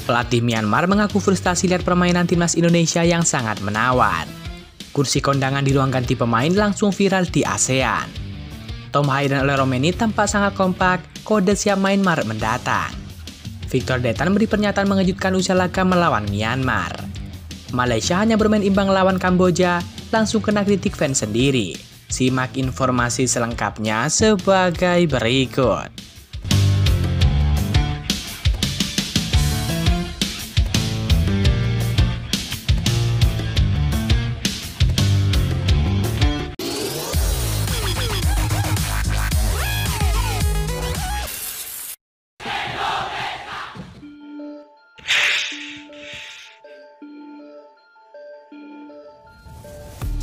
Pelatih Myanmar mengaku frustasi lihat permainan timnas Indonesia yang sangat menawan. Kursi kondangan di ruang ganti pemain langsung viral di ASEAN. Tom Hai dan Ole Romeni tampak sangat kompak, kode siap main Maret mendatang. Victor Detan beri pernyataan mengejutkan usai laga melawan Myanmar. Malaysia hanya bermain imbang lawan Kamboja, langsung kena kritik fans sendiri. Simak informasi selengkapnya sebagai berikut.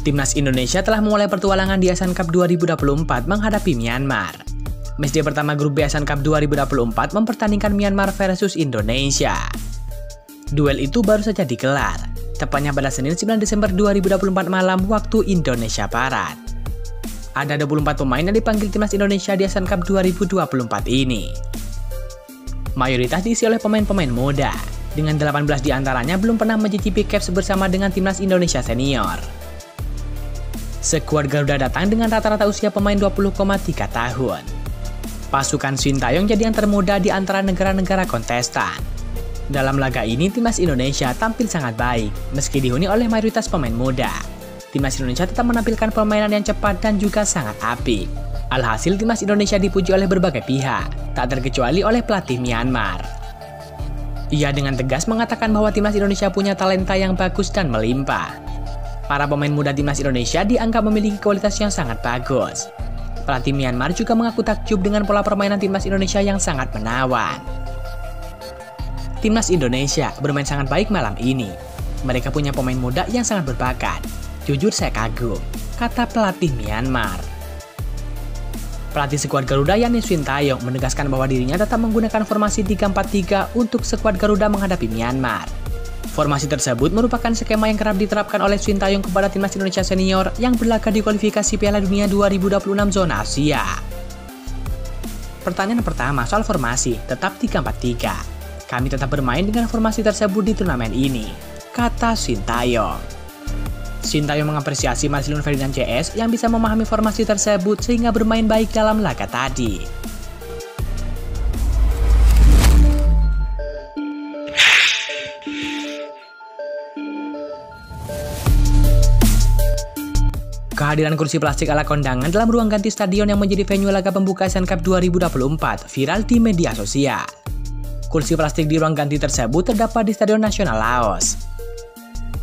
Timnas Indonesia telah memulai pertualangan di ASEAN Cup 2024 menghadapi Myanmar. Matchday pertama grup B ASEAN Cup 2024 mempertandingkan Myanmar versus Indonesia. Duel itu baru saja digelar, tepatnya pada Senin 9 Desember 2024 malam waktu Indonesia Barat. Ada 24 pemain yang dipanggil Timnas Indonesia di ASEAN Cup 2024 ini. Mayoritas diisi oleh pemain-pemain muda, dengan 18 diantaranya belum pernah mencicipi caps bersama dengan Timnas Indonesia Senior. Skuad Garuda datang dengan rata-rata usia pemain 20,3 tahun. Pasukan Sintayong jadi yang termuda di antara negara-negara kontestan. Dalam laga ini, Timnas Indonesia tampil sangat baik, meski dihuni oleh mayoritas pemain muda. Timnas Indonesia tetap menampilkan permainan yang cepat dan juga sangat apik. Alhasil, Timnas Indonesia dipuji oleh berbagai pihak, tak terkecuali oleh pelatih Myanmar. Ia dengan tegas mengatakan bahwa Timnas Indonesia punya talenta yang bagus dan melimpah. Para pemain muda Timnas Indonesia dianggap memiliki kualitas yang sangat bagus. Pelatih Myanmar juga mengaku takjub dengan pola permainan Timnas Indonesia yang sangat menawan. Timnas Indonesia bermain sangat baik malam ini. Mereka punya pemain muda yang sangat berbakat. Jujur saya kagum, kata pelatih Myanmar. Pelatih skuad Garuda yakni Sintayong menegaskan bahwa dirinya tetap menggunakan formasi 3-4-3 untuk skuad Garuda menghadapi Myanmar. Formasi tersebut merupakan skema yang kerap diterapkan oleh Sintayong kepada Timnas Indonesia Senior yang berlaga di kualifikasi Piala Dunia 2026 zona Asia. Pertanyaan pertama soal formasi, tetap 3-4-3. Kami tetap bermain dengan formasi tersebut di turnamen ini, kata Sintayong. Sintayong mengapresiasi Marcelino Ferdinand CS yang bisa memahami formasi tersebut sehingga bermain baik dalam laga tadi. Kehadiran kursi plastik ala kondangan dalam ruang ganti stadion yang menjadi venue laga pembuka ASEAN Cup 2024 viral di media sosial. Kursi plastik di ruang ganti tersebut terdapat di Stadion Nasional Laos.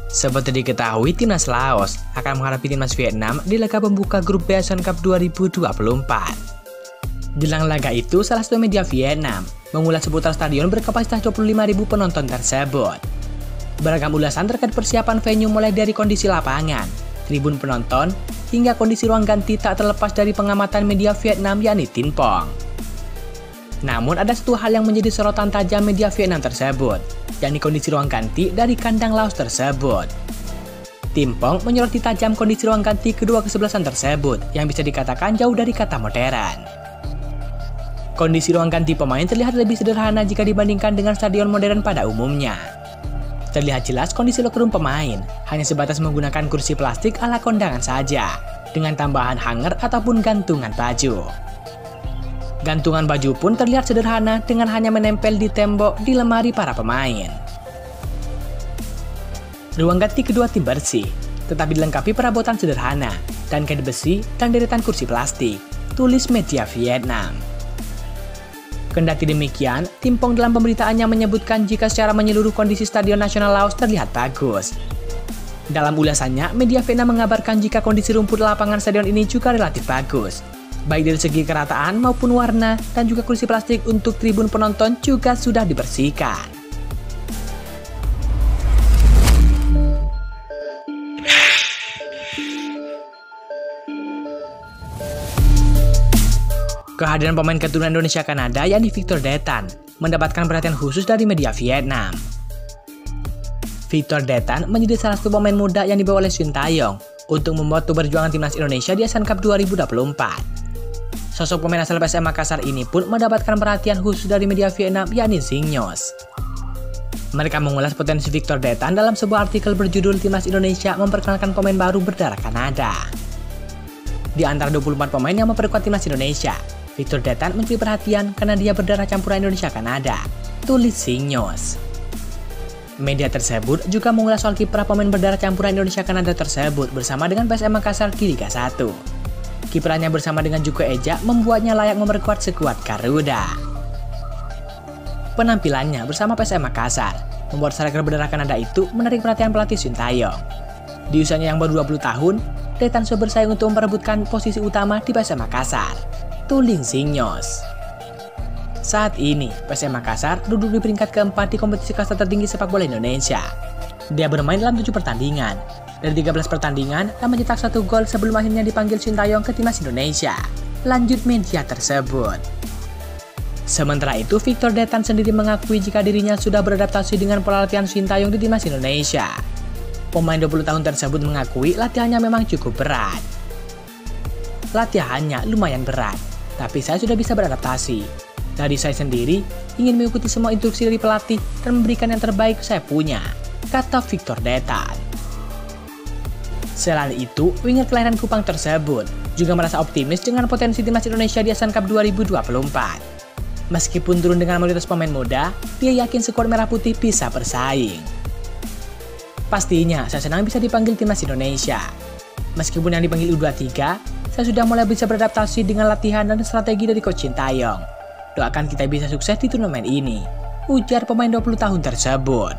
Seperti diketahui, Timnas Laos akan menghadapi Timnas Vietnam di laga pembuka grup B ASEAN Cup 2024. Jelang laga itu, salah satu media Vietnam mengulas seputar stadion berkapasitas 25.000 penonton tersebut. Beragam ulasan terkait persiapan venue mulai dari kondisi lapangan, tribun penonton, hingga kondisi ruang ganti tak terlepas dari pengamatan media Vietnam yakni Tin Pong. Namun ada satu hal yang menjadi sorotan tajam media Vietnam tersebut, yakni kondisi ruang ganti dari kandang Laos tersebut. Tin Pong menyoroti tajam kondisi ruang ganti kedua kesebelasan tersebut yang bisa dikatakan jauh dari kata modern. Kondisi ruang ganti pemain terlihat lebih sederhana jika dibandingkan dengan stadion modern pada umumnya. Terlihat jelas kondisi locker room pemain hanya sebatas menggunakan kursi plastik ala kondangan saja, dengan tambahan hanger ataupun gantungan baju. Gantungan baju pun terlihat sederhana dengan hanya menempel di tembok di lemari para pemain. Ruang ganti kedua tim bersih, tetapi dilengkapi perabotan sederhana dan kait besi dan deretan kursi plastik, tulis media Vietnam. Kendati demikian, Tin Pong dalam pemberitaannya menyebutkan jika secara menyeluruh kondisi Stadion Nasional Laos terlihat bagus. Dalam ulasannya, media Vietnam mengabarkan jika kondisi rumput lapangan stadion ini juga relatif bagus, baik dari segi kerataan maupun warna, dan juga kursi plastik untuk tribun penonton juga sudah dibersihkan. Kehadiran pemain keturunan Indonesia Kanada yakni Victor Detan mendapatkan perhatian khusus dari media Vietnam. Victor Detan menjadi salah satu pemain muda yang dibawa oleh Sintayong untuk membantu perjuangan timnas Indonesia di ASEAN Cup 2024. Sosok pemain asal PSM Makassar ini pun mendapatkan perhatian khusus dari media Vietnam yakni Zing News. Mereka mengulas potensi Victor Detan dalam sebuah artikel berjudul Timnas Indonesia memperkenalkan pemain baru berdarah Kanada. Di antara 24 pemain yang memperkuat Timnas Indonesia, Victor Detan mencuri perhatian karena dia berdarah campuran Indonesia-Kanada, tulis Singnews. Media tersebut juga mengulas soal kiprah pemain berdarah campuran Indonesia-Kanada tersebut bersama dengan PSM Makassar di Liga 1. Kiprahnya bersama dengan Juko Eja membuatnya layak memperkuat skuad Garuda. Penampilannya bersama PSM Makassar membuat striker berdarah Kanada itu menarik perhatian pelatih Sintayong. Di usianya yang baru 20 tahun, Detan sudah bersaing untuk memperebutkan posisi utama di PSM Makassar, tulis Singnews. Saat ini, PSM Makassar duduk di peringkat keempat di kompetisi kasta tertinggi sepak bola Indonesia. Dia bermain dalam 7 pertandingan. Dari 13 pertandingan, dan mencetak 1 gol sebelum akhirnya dipanggil Sintayong ke Timnas Indonesia. Lanjut media tersebut. Sementara itu, Victor Detan sendiri mengakui jika dirinya sudah beradaptasi dengan pola latihan Sintayong di Timnas Indonesia. Pemain 20 tahun tersebut mengakui latihannya memang cukup berat. Latihannya lumayan berat, tapi saya sudah bisa beradaptasi. Dari saya sendiri, ingin mengikuti semua instruksi dari pelatih dan memberikan yang terbaik saya punya, kata Victor Detan. Selain itu, winger kelahiran Kupang tersebut juga merasa optimis dengan potensi Timnas Indonesia di Asian Cup 2024. Meskipun turun dengan mayoritas pemain muda, dia yakin skuad Merah Putih bisa bersaing. Pastinya, saya senang bisa dipanggil Timnas Indonesia. Meskipun yang dipanggil U23, saya sudah mulai bisa beradaptasi dengan latihan dan strategi dari Coach Sintayong. Doakan kita bisa sukses di turnamen ini, ujar pemain 20 tahun tersebut.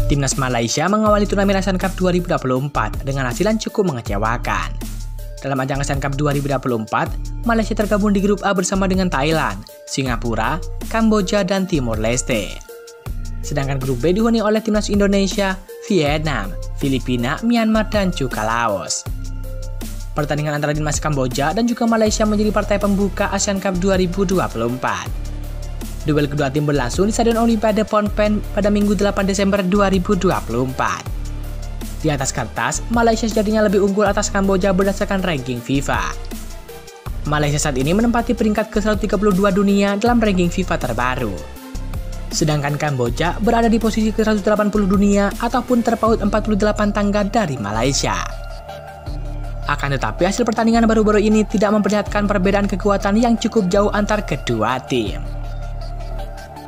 Timnas Malaysia mengawali turnamen Asian Cup 2024 dengan hasil yang cukup mengecewakan. Dalam ajang Asian Cup 2024, Malaysia tergabung di grup A bersama dengan Thailand, Singapura, Kamboja, dan Timor Leste. Sedangkan grup B dihuni oleh Timnas Indonesia, Vietnam, Filipina, Myanmar, dan juga Laos. Pertandingan antara Timnas Kamboja dan juga Malaysia menjadi partai pembuka Asian Cup 2024. Duel kedua tim berlangsung di Stadion Olimpiade Phnom Penh pada Minggu 8 Desember 2024. Di atas kertas, Malaysia sejatinya lebih unggul atas Kamboja berdasarkan ranking FIFA. Malaysia saat ini menempati peringkat ke-132 dunia dalam ranking FIFA terbaru. Sedangkan Kamboja berada di posisi ke-180 dunia ataupun terpaut 48 tangga dari Malaysia. Akan tetapi hasil pertandingan baru-baru ini tidak memperlihatkan perbedaan kekuatan yang cukup jauh antar kedua tim.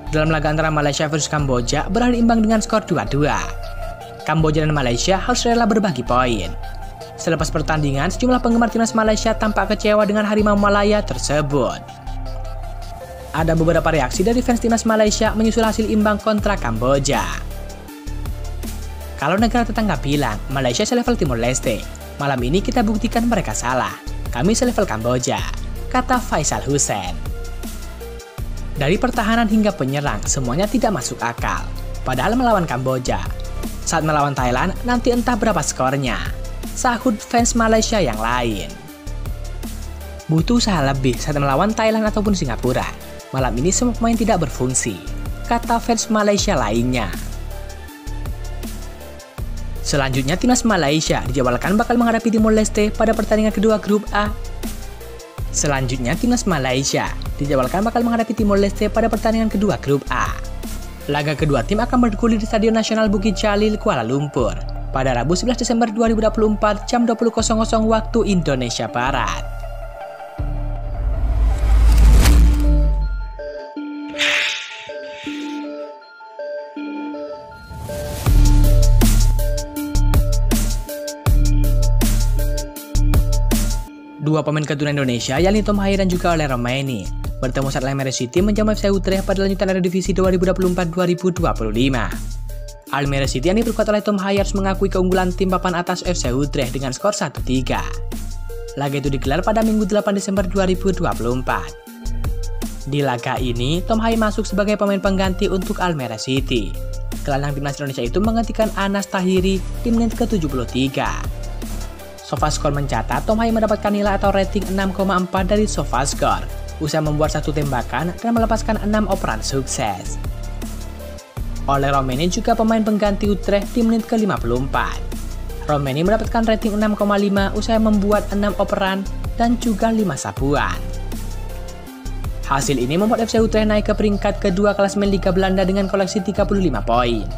Dalam laga antara Malaysia versus Kamboja berakhir imbang dengan skor 2-2. Kamboja dan Malaysia harus rela berbagi poin. Selepas pertandingan, sejumlah penggemar timnas Malaysia tampak kecewa dengan Harimau Malaya tersebut. Ada beberapa reaksi dari fans timnas Malaysia menyusul hasil imbang kontra Kamboja. Kalau negara tetangga bilang Malaysia selevel Timor Leste, malam ini kita buktikan mereka salah. Kami selevel Kamboja, kata Faisal Hussein. Dari pertahanan hingga penyerang, semuanya tidak masuk akal. Padahal melawan Kamboja. Saat melawan Thailand, nanti entah berapa skornya, sahut fans Malaysia yang lain. Butuh usaha lebih saat melawan Thailand ataupun Singapura. Malam ini semua pemain tidak berfungsi, kata fans Malaysia lainnya. Selanjutnya, timnas Malaysia dijadwalkan bakal menghadapi Timor Leste pada pertandingan kedua grup A. Laga kedua tim akan bergulir di Stadion Nasional Bukit Jalil, Kuala Lumpur pada Rabu 11 Desember 2024 jam 20.00 waktu Indonesia Barat. Dua pemain keturunan Indonesia, yakni Tom Haye dan juga Ole Romaini, bertemu saat Almere City menjamu FC Utrecht pada lanjutan Eredivisie 2024-2025. Almere City yang diperkuat oleh Tom Haye harus mengakui keunggulan tim papan atas FC Utrecht dengan skor 1-3. Laga itu digelar pada Minggu 8 Desember 2024. Di laga ini, Tom Haye masuk sebagai pemain pengganti untuk Almere City. Gelandang timnas Indonesia itu menggantikan Anas Tahiri di menit ke-73. SofaScore mencatat Tom Haye mendapatkan nilai atau rating 6,4 dari SofaScore, usai membuat 1 tembakan dan melepaskan 6 operan sukses. Ole Romaini juga pemain pengganti Utrecht di menit ke-54. Romeni mendapatkan rating 6,5 usai membuat 6 operan dan juga 5 sapuan. Hasil ini membuat FC Utrecht naik ke peringkat kedua klasemen Liga Belanda dengan koleksi 35 poin.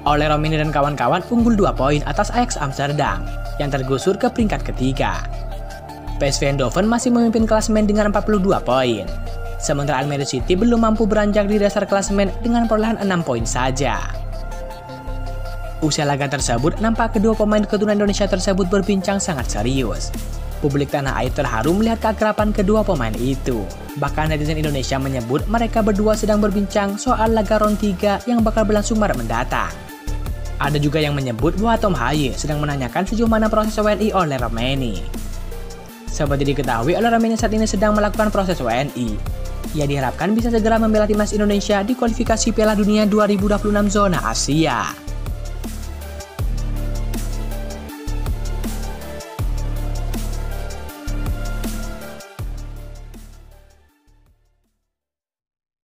Ole Romeni dan kawan-kawan unggul 2 poin atas Ajax Amsterdam yang tergusur ke peringkat ketiga. PSV Eindhoven masih memimpin klasemen dengan 42 poin. Sementara Almere City belum mampu beranjak di dasar klasemen dengan perolehan 6 poin saja. Usai laga tersebut, nampak kedua pemain keturunan Indonesia tersebut berbincang sangat serius. Publik tanah air terharu melihat keakraban kedua pemain itu. Bahkan netizen Indonesia menyebut mereka berdua sedang berbincang soal laga round 3 yang bakal berlangsung Maret mendatang. Ada juga yang menyebut bahwa Tom Haye sedang menanyakan sejauh mana proses WNI oleh Romeni. Seperti diketahui, Ole Romeni saat ini sedang melakukan proses WNI. Ia diharapkan bisa segera membela timnas Indonesia di kualifikasi Piala Dunia 2026 zona Asia.